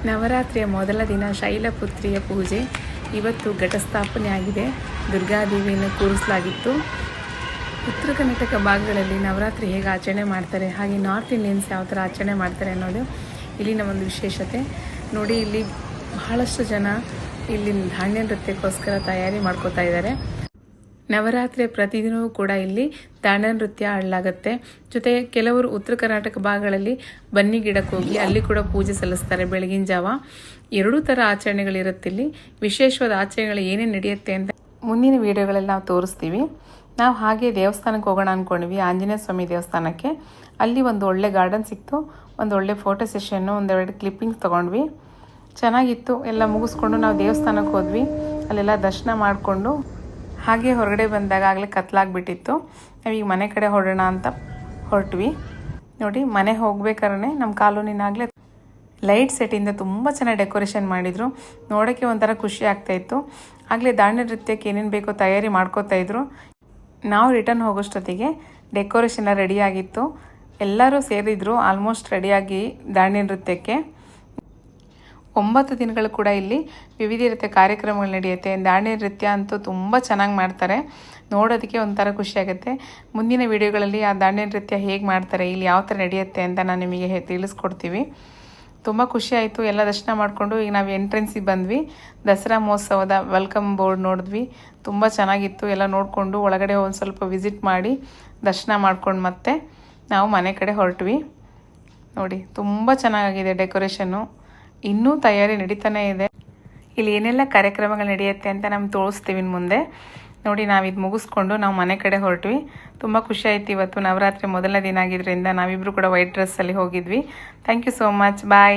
ನವರಾತ್ರಿಯ ಮೊದಲ ದಿನ ಶೈಲಪುತ್ರಿಯ ಪೂಜೆ. ಇವತ್ತು ಘಟಸ್ಥಾಪನೆ ಆಗಿದೆ. ದುರ್ಗಾದೇವಿಯನ್ನು ಕೂರಿಸಲಾಗಿತ್ತು. ಉತ್ತರ ಕರ್ನಾಟಕ ಭಾಗಗಳಲ್ಲಿ ನವರಾತ್ರಿ ಹೇಗೆ ಆಚರಣೆ ಮಾಡ್ತಾರೆ, ಹಾಗೆ ನಾರ್ತ್ ಇಂಡಿಯನ್ಸ್ ಯಾವ ಥರ ಆಚರಣೆ ಮಾಡ್ತಾರೆ ಅನ್ನೋದು ಇಲ್ಲಿನ ಒಂದು ವಿಶೇಷತೆ. ನೋಡಿ, ಇಲ್ಲಿ ಬಹಳಷ್ಟು ಜನ ಇಲ್ಲಿ ಧಾನ್ಯ ನೃತ್ಯಕ್ಕೋಸ್ಕರ ತಯಾರಿ ಮಾಡ್ಕೋತಾ ಇದ್ದಾರೆ. ನವರಾತ್ರಿ ಪ್ರತಿದಿನವೂ ಕೂಡ ಇಲ್ಲಿ ದಾಂಡ್ಯ ನೃತ್ಯ ಆಡಲಾಗುತ್ತೆ. ಜೊತೆಗೆ ಕೆಲವರು ಉತ್ತರ ಕರ್ನಾಟಕ ಭಾಗಗಳಲ್ಲಿ ಬನ್ನಿ ಗಿಡಕ್ಕೆ ಹೋಗಿ ಅಲ್ಲಿ ಕೂಡ ಪೂಜೆ ಸಲ್ಲಿಸ್ತಾರೆ ಬೆಳಗಿನ ಜಾವ. ಎರಡೂ ಥರ ಆಚರಣೆಗಳಿರುತ್ತೆ ಇಲ್ಲಿ. ವಿಶೇಷವಾದ ಆಚರಣೆಗಳು ಏನೇನು ನಡೆಯುತ್ತೆ ಅಂತ ಮುಂದಿನ ವಿಡಿಯೋಗಳಲ್ಲಿ ನಾವು ತೋರಿಸ್ತೀವಿ. ನಾವು ಹಾಗೆ ದೇವಸ್ಥಾನಕ್ಕೆ ಹೋಗೋಣ ಅಂದ್ಕೊಂಡ್ವಿ, ಆಂಜನೇಯ ಸ್ವಾಮಿ ದೇವಸ್ಥಾನಕ್ಕೆ. ಅಲ್ಲಿ ಒಂದು ಒಳ್ಳೆ ಗಾರ್ಡನ್ ಸಿಕ್ತು, ಒಂದು ಒಳ್ಳೆ ಫೋಟೋ ಸೆಷನ್ನು, ಒಂದೆರಡು ಕ್ಲಿಪ್ಪಿಂಗ್ಸ್ ತೊಗೊಂಡ್ವಿ. ಚೆನ್ನಾಗಿತ್ತು. ಎಲ್ಲ ಮುಗಿಸ್ಕೊಂಡು ನಾವು ದೇವಸ್ಥಾನಕ್ಕೆ ಹೋದ್ವಿ. ಅಲ್ಲೆಲ್ಲ ದರ್ಶನ ಮಾಡಿಕೊಂಡು ಹಾಗೆ ಹೊರಗಡೆ ಬಂದಾಗ ಆಗಲೇ ಕತ್ಲಾಗ್ಬಿಟ್ಟಿತ್ತು. ನಾವೀಗ ಮನೆ ಕಡೆ ಹೊರಡೋಣ ಅಂತ ಹೊರಟ್ವಿ. ನೋಡಿ, ಮನೆ ಹೋಗ್ಬೇಕಾದ್ರೆ ನಮ್ಮ ಕಾಲೋನಿನಾಗಲೇ ಲೈಟ್ ಸೆಟ್ಟಿಂದ ತುಂಬ ಚೆನ್ನಾಗಿ ಡೆಕೋರೇಷನ್ ಮಾಡಿದರು. ನೋಡೋಕ್ಕೆ ಒಂಥರ ಖುಷಿ ಆಗ್ತಾಯಿತ್ತು. ಆಗಲೇ ದಾಂಡ್ಯ ನೃತ್ಯಕ್ಕೆ ಏನೇನು ಬೇಕೋ ತಯಾರಿ ಮಾಡ್ಕೋತಾ ಇದ್ರು. ನಾವು ರಿಟರ್ನ್ ಹೋಗೋಷ್ಟೊತ್ತಿಗೆ ಡೆಕೋರೇಷನ್ ಎಲ್ಲ ರೆಡಿಯಾಗಿತ್ತು. ಎಲ್ಲರೂ ಸೇರಿದ್ರು ಆಲ್ಮೋಸ್ಟ್ ರೆಡಿಯಾಗಿ ದಾಂಡ್ಯ ನೃತ್ಯಕ್ಕೆ. 9 ದಿನಗಳು ಕೂಡ ಇಲ್ಲಿ ವಿವಿಧ ರೀತಿಯ ಕಾರ್ಯಕ್ರಮಗಳು ನಡೆಯುತ್ತೆ. ದಾಂಡ್ಯ ನೃತ್ಯ ಅಂತೂ ತುಂಬ ಚೆನ್ನಾಗಿ ಮಾಡ್ತಾರೆ. ನೋಡೋದಕ್ಕೆ ಒಂಥರ ಖುಷಿಯಾಗುತ್ತೆ. ಮುಂದಿನ ವಿಡಿಯೋಗಳಲ್ಲಿ ಆ ದಾಂಡ್ಯ ನೃತ್ಯ ಹೇಗೆ ಮಾಡ್ತಾರೆ, ಇಲ್ಲಿ ಯಾವ ಥರ ನಡೆಯುತ್ತೆ ಅಂತ ನಾನು ನಿಮಗೆ ತಿಳಿಸ್ಕೊಡ್ತೀವಿ. ತುಂಬ ಖುಷಿ ಆಯಿತು. ಎಲ್ಲ ದರ್ಶನ ಮಾಡಿಕೊಂಡು ಈಗ ನಾವು ಎಂಟ್ರೆನ್ಸಿಗೆ ಬಂದ್ವಿ. ದಸರಾ ಮಹೋತ್ಸವದ ವೆಲ್ಕಮ್ ಬೋರ್ಡ್ ನೋಡಿದ್ವಿ. ತುಂಬ ಚೆನ್ನಾಗಿತ್ತು. ಎಲ್ಲ ನೋಡಿಕೊಂಡು ಒಳಗಡೆ ಒಂದು ಸ್ವಲ್ಪ ವಿಸಿಟ್ ಮಾಡಿ ದರ್ಶನ ಮಾಡ್ಕೊಂಡು ಮತ್ತೆ ನಾವು ಮನೆ ಕಡೆ ಹೊರಟ್ವಿ. ನೋಡಿ, ತುಂಬ ಚೆನ್ನಾಗಿದೆ ಡೆಕೋರೇಷನ್ನು. ಇನ್ನೂ ತಯಾರಿ ನಡೀತಾನೆ ಇದೆ. ಇಲ್ಲಿ ಏನೆಲ್ಲ ಕಾರ್ಯಕ್ರಮಗಳು ನಡೆಯುತ್ತೆ ಅಂತ ನಮ್ಗೆ ತೋರಿಸ್ತೀವಿ ಮುಂದೆ. ನೋಡಿ, ನಾವಿದು ಮುಗಿಸ್ಕೊಂಡು ನಾವು ಮನೆ ಕಡೆ ಹೊರಟ್ವಿ. ತುಂಬ ಖುಷಿ ಆಯ್ತು. ಇವತ್ತು ನವರಾತ್ರಿ ಮೊದಲನೇ ದಿನ ಆಗಿದ್ದರಿಂದ ನಾವಿಬ್ಬರು ಕೂಡ ವೈಟ್ ಡ್ರೆಸ್ಸಲ್ಲಿ ಹೋಗಿದ್ವಿ. Thank you so much. Bye.